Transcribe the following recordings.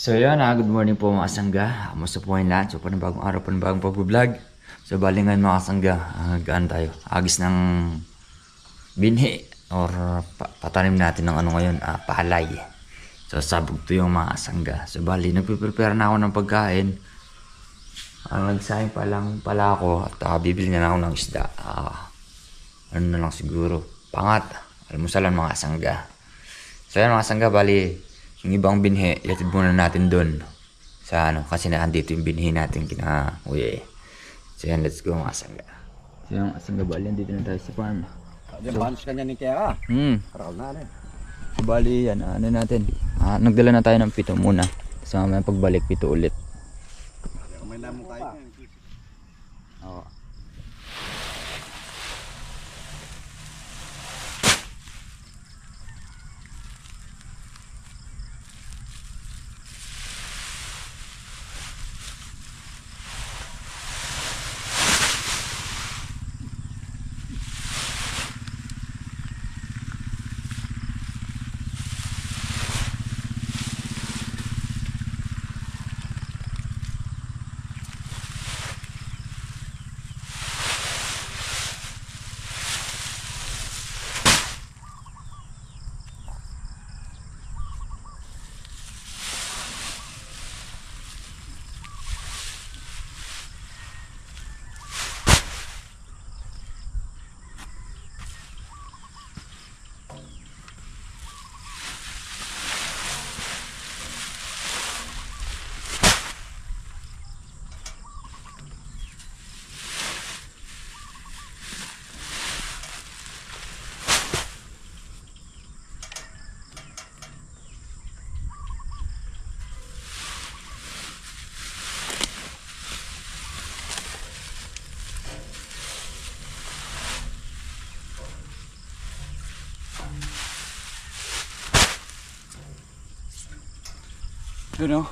So yun, good morning po mga sangga. Kamusta po yung lahat? So panibagong araw, panibagong pag-vlog. So balingan mga sangga, gaan tayo. Agis ng binhi or patanim natin ng ano ngayon, palay. So sabog to yung mga sangga. So bali, nagpiprepare na ako ng pagkain. Nagsayang pa lang pala ako at bibili na ako ng isda. Ano na lang siguro, pangat, almusalan mga sangga. So yan mga sangga, bali yung ibang binhi, ilatid muna natin doon sa ano, kasi naandito yung binhi natin kina-uwi. So yan, let's go mga sangga. So yan mga sangga, bali, andito na tayo sa farm. Yung banos kanya ni Kera. Karal na rin. So bali yan, ano natin, nagdala na tayo ng pito muna. So may pagbalik, pito ulit. May namong tayo. Oo. Yun o.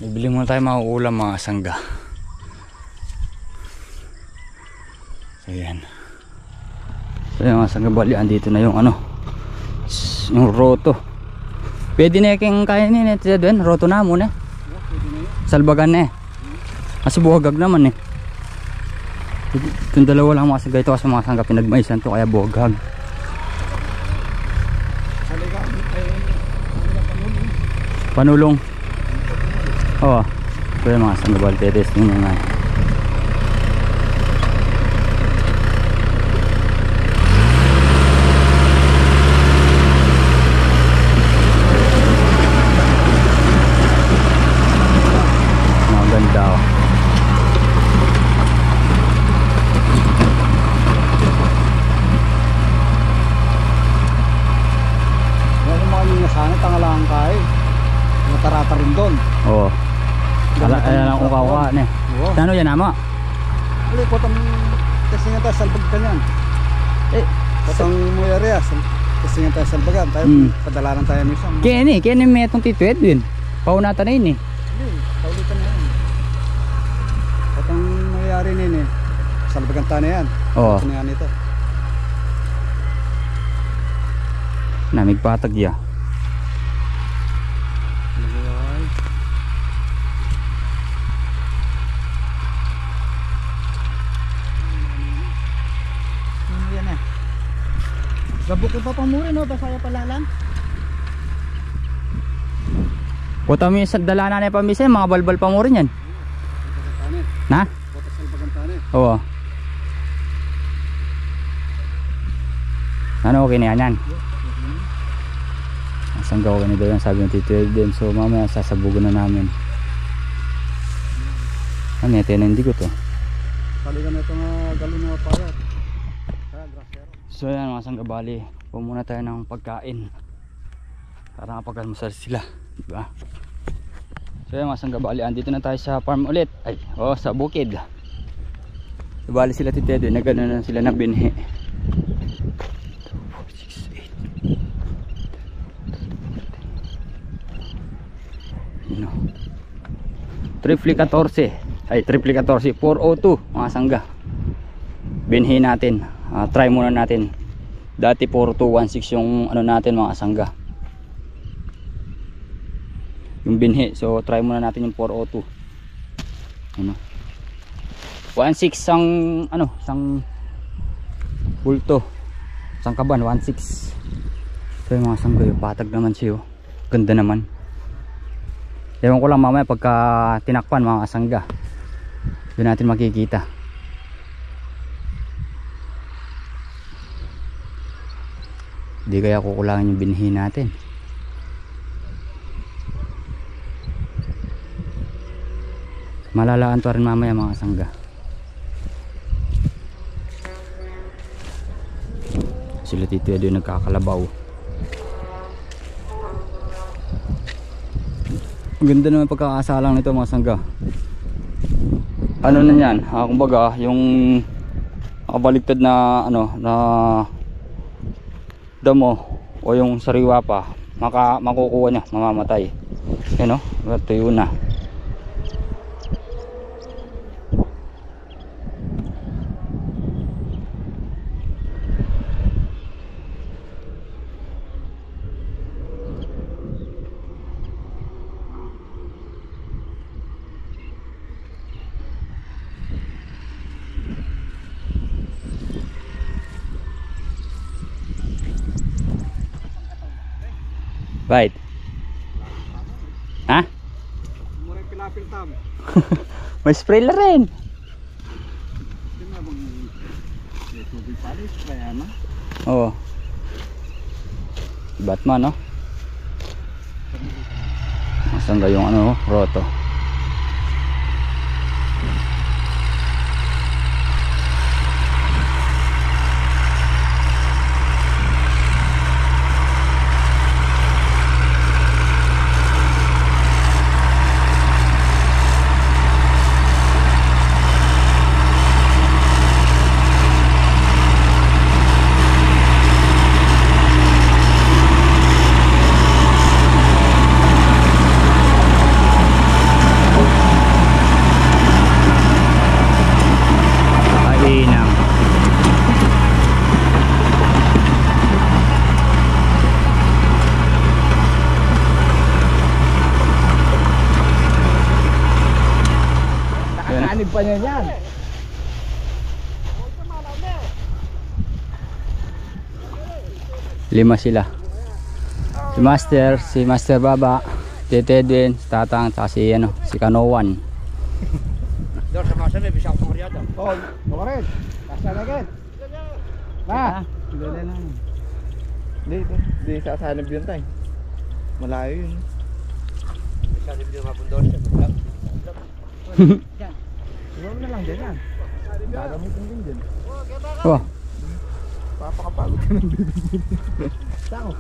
Bibili muna tayo mga ulam mga sangga. So yan. So yan mga sangga, bali andito na yung ano, yung roto. Pwede na yung kainin ito doon. Roto na muna. Salbagan na eh. Kasi buhagag naman eh. Itong dalawa lang mga sangga ito kasi mga sangga pinagmaisan to kaya buhagag. Panulong. Oo. Ito yung mga sanggabal. Testing nyo nga. Maganda oh. Meron mga yung nasana, tangalang kay. Natarata rin doon. Oo. Ayan lang kung kakuha na eh. Ano yan ama? Alay, potang testingan tayo, salbag ka niyan. Potang muyari testingan tayo, salbagan. Tayo, padalaran tayo mismo. Kaya may itong tituet din. Paunatan na yun eh. Hindi, paulitan na yan. Potang muyari na yun eh. Salbagan tayo na yan. Oo. Ito na yan ito. Namigpatag ya. Gabok ko pa pamuri no, basaya pala lang. Puta mi sa dalanan na pamisa, mga balbal pa mo rin yan. Na? Botas salbagan tayo. Oo. Ano okay na yan? Asang gawin na daw yan, sabi ng Tito Elden. So mamaya sasabugan na namin. Ano yan, hindi ko to. Kaligan na itong galon na payat. So yan mga sanggabali, pumuna tayo ng pagkain para mapag-almusal sila, diba? So yan mga sanggabali, andito na tayo sa farm ulit. Ay, sa bukid. Bali sila titedo, nagano na sila ng binhi. 314 ay 314 402 mga sangga. Binhi natin. Try muna natin. Dati 4216 yung ano natin mga sangga. yung binhi. So try muna natin yung 402. Ano? 1.6 ang ano, isang bulto. Isang kaban 1.6. So yung mga sanggoy, patag naman siya. Ganda naman. Ewan ko lang mamaya pagka tinakpan mga kasangga, doon natin makikita. Hindi kaya kukulangin yung binhi natin. Malalaan to rin mamaya mga kasangga. Sila Tito Edo yung nagkakalabaw. Ang ganda naman pagkakasalang nito mga sangga. Ano na yan, kumbaga yung nakabaligtad na ano, na damo o yung sariwa pa, makukuha niya, mamamatay. Yan o, tuyo na. Right. Ha? Mura yung pilapil tam. May spray na rin. Hindi na bang may tubig pala, spray na. Oo. Batman, no? Asan ba yung ano, roto? Anib pa niya yan. Lima sila. Si Master Baba, Tito Edwin, si Tatang, at si, ano, si Kanowan. Doon sa masa may bisyak sa Mariada. Oh, rin. Kasa na agad. Ha? Dali lang. Hindi sasanib yun tayo. Malayo yun. Sasanib yun mapundor siya. Siguro na lang din yan. Gagamitin din din. Oh, Papakapagod ka ng bibig. Saan?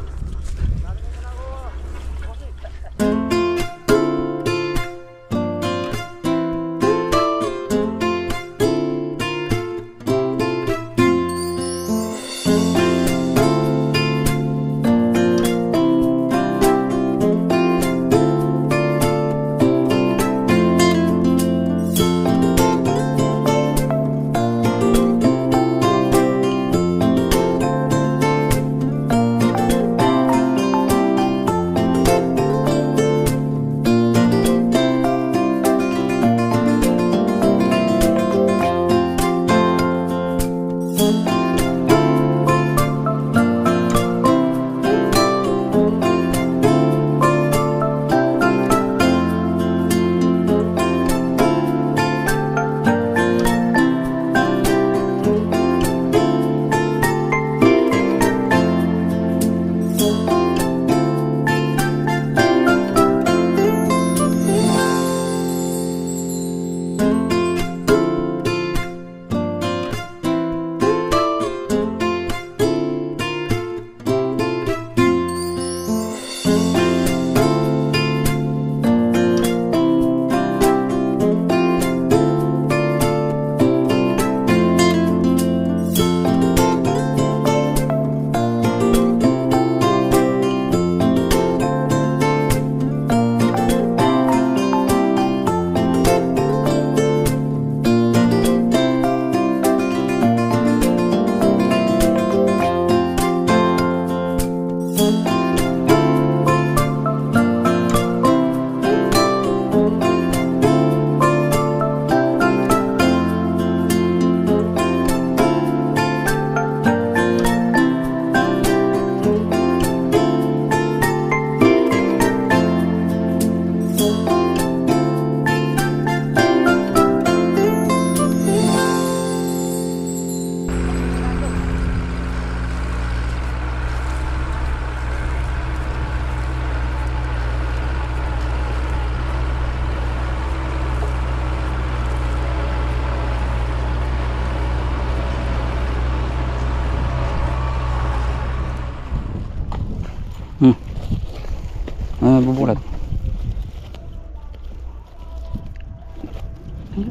Hindi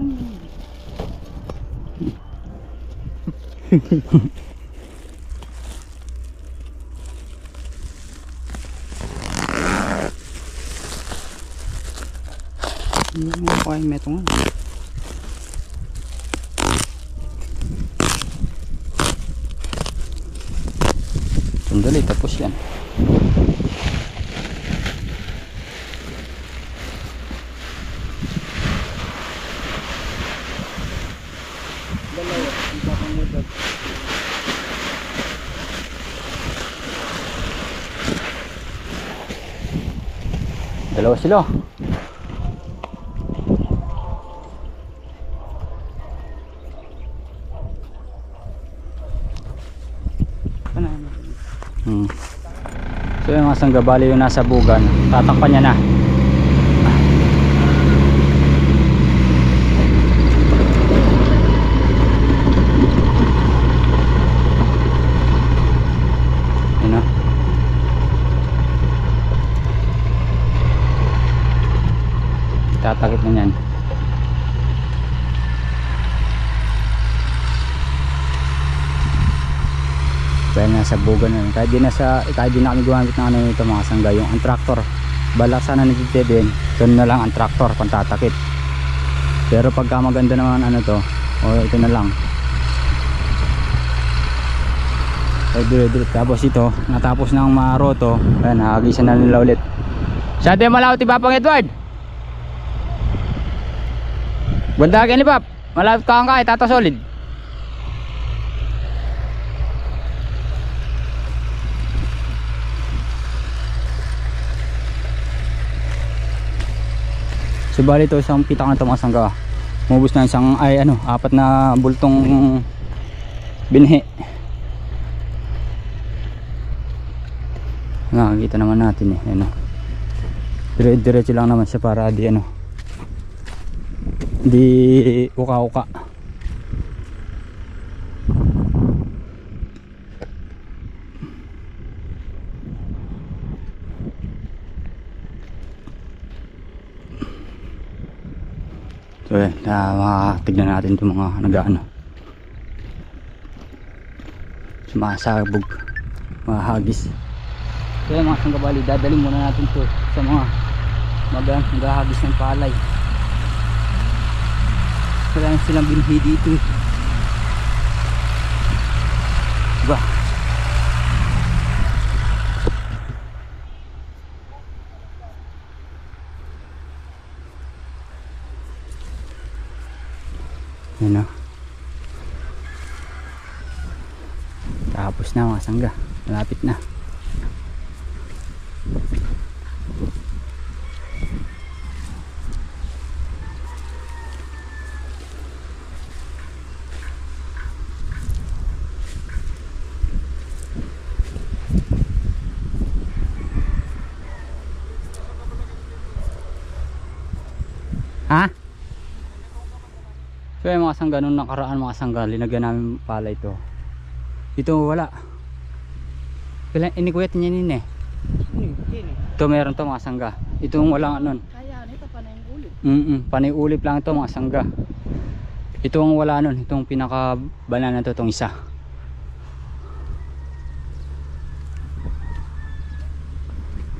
mo kaya meto nga. Sandali, tapos yan. Dalawa sila. So yung mga sangga, bali yung nasa bugan, tatakpan niya na. Yun na. Tatakip na yan. Dahil nasa bugan na, kahit di na kami gumamit ng ano nito mga sangga, yung ang tractor balak sana nagtitibin, doon na lang ang tractor pantatakip. Pero pagka maganda naman ano to, o ito na lang, tapos ito natapos ng maroto, ayan, hagisan na nila ulit. Siyate malawit ibapang Edward, banda ka ni Pap, malawit ka ang tata solid. So bali ito isang pitak na ito mga sangga, mubos na isang apat na bultong binhi. Nakakita naman natin eh, dire-diretso lang naman siya para di di uka-uka. So yan, tignan natin itong mga sumasabog, mga hagis. So yan mga sanggabali, dadaling muna natin ito sa mga naghahagis ng palay. Wala silang binhi dito eh. Diba? Yan o. Tapos na mga sangga, malapit na. Ha? So yung mga sangga, nung nakaraan mga sangga, linagyan namin pala ito. Ito wala. Inikuyat niya nini. Ito meron to mga sangga. Itong walang anon. Kaya nito panay ulip. Panay ulip lang ito mga sangga. Itong wala nun, itong pinaka banana to, itong isa.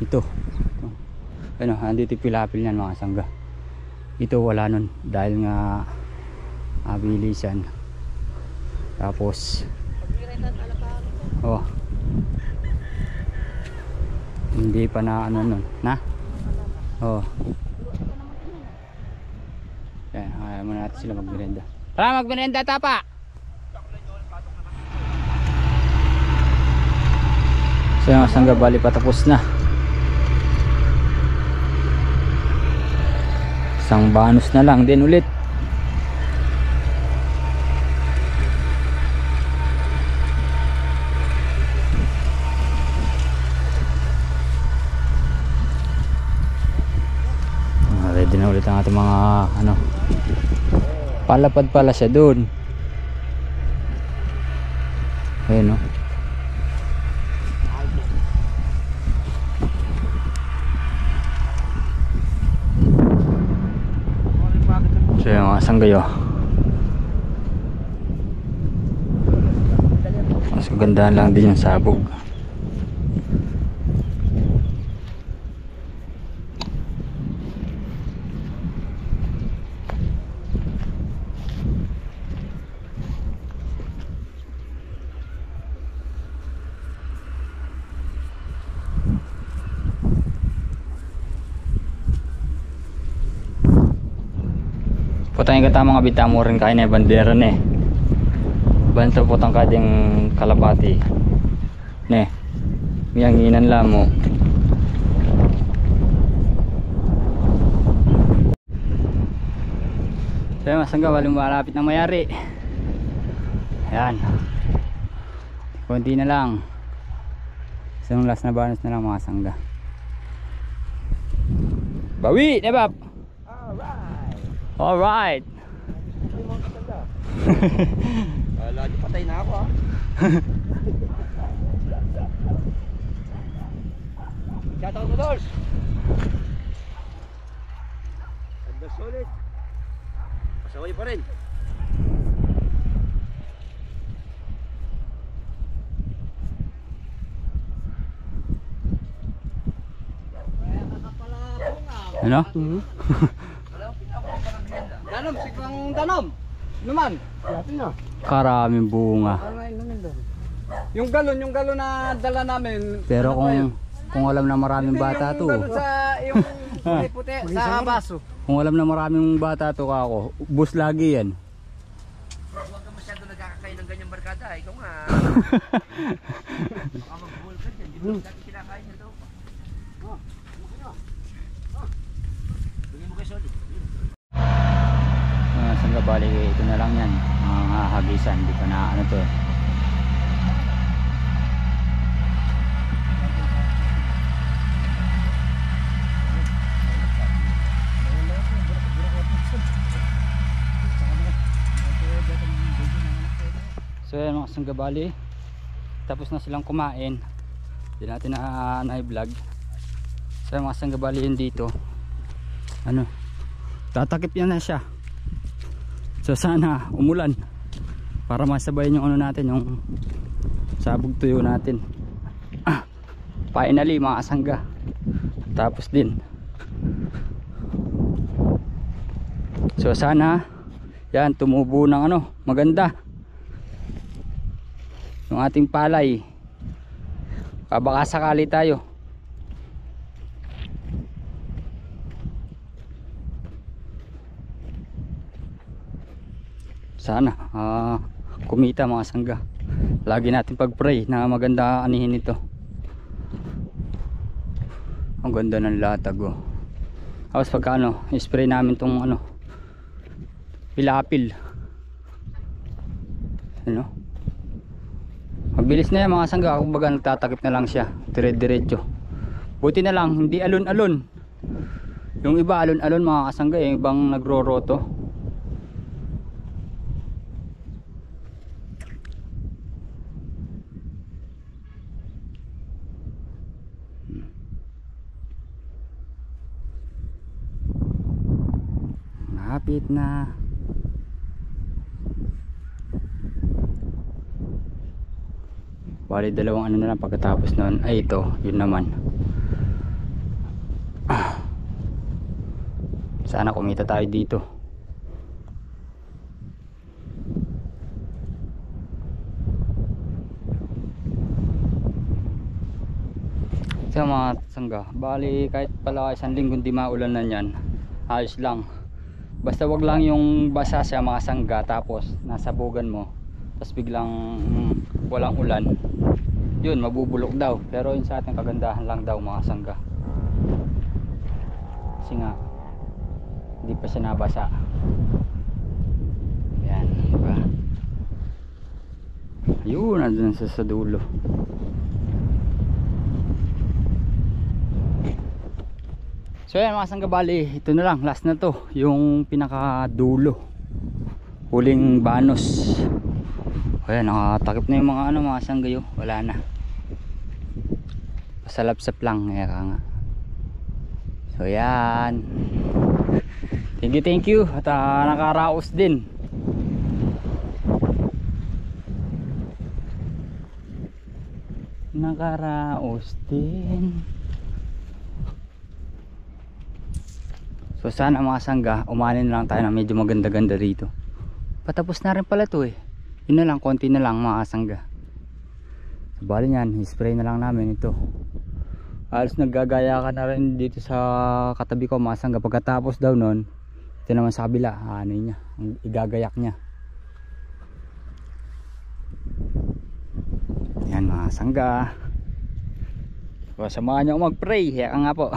Ito. Ano, andito yung pilapil niyan mga sangga. Ito wala nun dahil nga abilisan. Tapos hindi pa na ano nun na yan, ayaw muna natin sila magmerenda. Tara magmerenda tapa. So yung sangga bali patapos na. Isang banus na lang din ulit. Ready na ulit ang ating mga palapad pala siya doon. Ayun o. So So yung mga sanggayo, mas gandahan lang din yung sabog. Putang kata mga bitamo rin kain na bandera ne. Banto putang kading kalapati. Ne. Miyanginan lang mo. So masangga walang malapit na mayari. Ayan. Kunti na lang. Isang last na bonus na lang mga sangga. Bawi, nebab. Alright. Lagi patay na ako Shoutout mo Dors. Ganda solid. Pasaway pa rin. Ano? Danom, sikang danom. Naman. Karaming bunga. Yung galon na dala namin. Pero kung alam na maraming bata to. Yung galon sa yung puti sa baso. Kung alam na maraming bata to ako, bus lagi yan. Huwag ka masyado nagkakakain ng ganyang barkada. Ikaw nga. Baka mag-bull ka dyan. Di ba dati kinakain nyo daw? Bigyan mo kay solid. Sangga bali ito na lang yan. Mga hagisan, di pa na ano to. So yan mga sangga bali, tapos na silang kumain. Hindi natin na-vlog. So yan mga sangga bali yun dito. Ano, tatakip yan na siya. So sana umulan para masabayan yung ano natin, yung sabog tuyo natin. Finally mga sangga, tapos din. So sana yan tumubo ng ano maganda yung ating palay. Baka sakali tayo. Sana kumita mga sangga. Lagi natin pag-pray na maganda anihin ito. Ang ganda ng latag oh. Tapos pagka ano, spray namin tong ano, pilapil. Ano? Mabilis na yan mga sangga. Kumbaga nagtatakip na lang siya, dire-diretso. Buti na lang hindi alon-alon. Yung iba alon-alon mga kasangga, yung ibang nagro-roto. Malapit na. Bali dalawang ano na lang pagkatapos noon. Ay ito, yun naman. Sana kumita tayo dito. So mga sangga, bali kahit pala isang linggo di maulan na yan, ayos lang. Basta wag lang yung basa sa mga sangga tapos nasa bugan mo tapos biglang walang ulan, yun mabubulok daw. Pero yun sa ating kagandahan lang daw mga sangga, kasi nga hindi pa siya nabasa. Yan diba? Ayun, nandun sa dulo. So yan mga sangga, bali ito na lang, last na to, yung pinakadulo, huling banos. Ayan, nakatakip na yung mga ano mga sangga yun, wala na, pasalapsap lang nga. So yan. Thank you. At nakaraos din. Nakaraos din. So sana mga sangga, umanin lang tayo na medyo maganda-ganda dito. Patapos na rin pala to eh. Yun na lang, konti na lang mga sangga. So bali yan, spray na lang namin ito. Halos naggagaya ka na rin dito sa katabi ko mga sangga. Pagkatapos daw nun, ito naman sa kabila, ano niya, igagayak niya. Yan mga sangga. So, samahan niyo ako mag-pray. Heka nga po.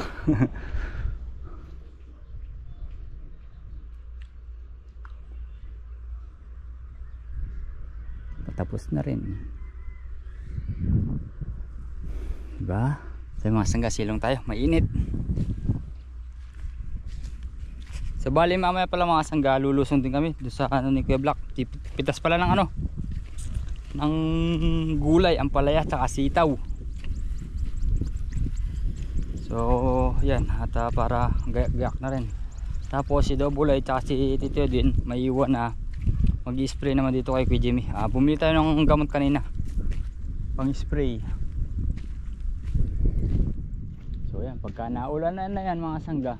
Patapos na rin. Diba? So mga sangga, silong tayo. Mainit. So bali mamaya pala mga sangga, lulusong din kami doon sa ano ni Kuya Black. Pitas pala ng ano, ng gulay, ampalaya tsaka sitaw. So yan, at para gayak-gayak na rin. Tapos si Dobulay tsaka si Tito din may iwan na mag-spray naman dito kay Kuya Jimmy. Bumili tayo ng gamot kanina pang spray. So yan, pagka naulan na yan mga sangga,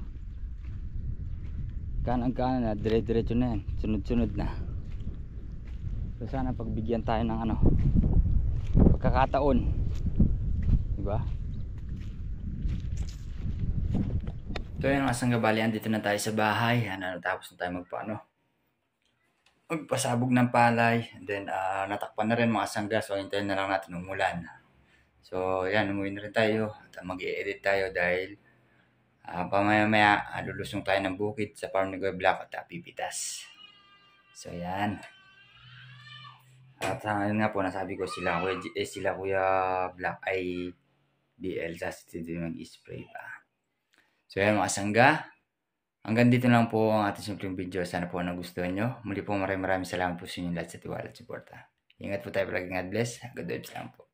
kanan-kanan na, dire-diretso na yan, sunod-sunod na. So sana pagbigyan tayo ng ano, pagkakataon, diba? So yan mga sangga, bali andito na tayo sa bahay. Natapos na tayo magpasabog ng palay, and then natakpan na rin mga sangga. So hintayin na lang natin umulan. So yan, umuwi na rin tayo at mag-i-edit tayo dahil pamaya-maya lulusong tayo ng bukid sa farm ni Kuya Black at pipitas. So yan. At yun nga po, nasabi ko sila Kuya Black ay BL sa studio mag-spray pa. So yan mga sangga, hanggang dito lang po ang ating simpleng video. Sana po nagustuhan nyo. Muli po maraming salamat po sa inyo lahat sa tiwala at suporta. Ingat po tayo palagi. God bless. Good vibes lang po.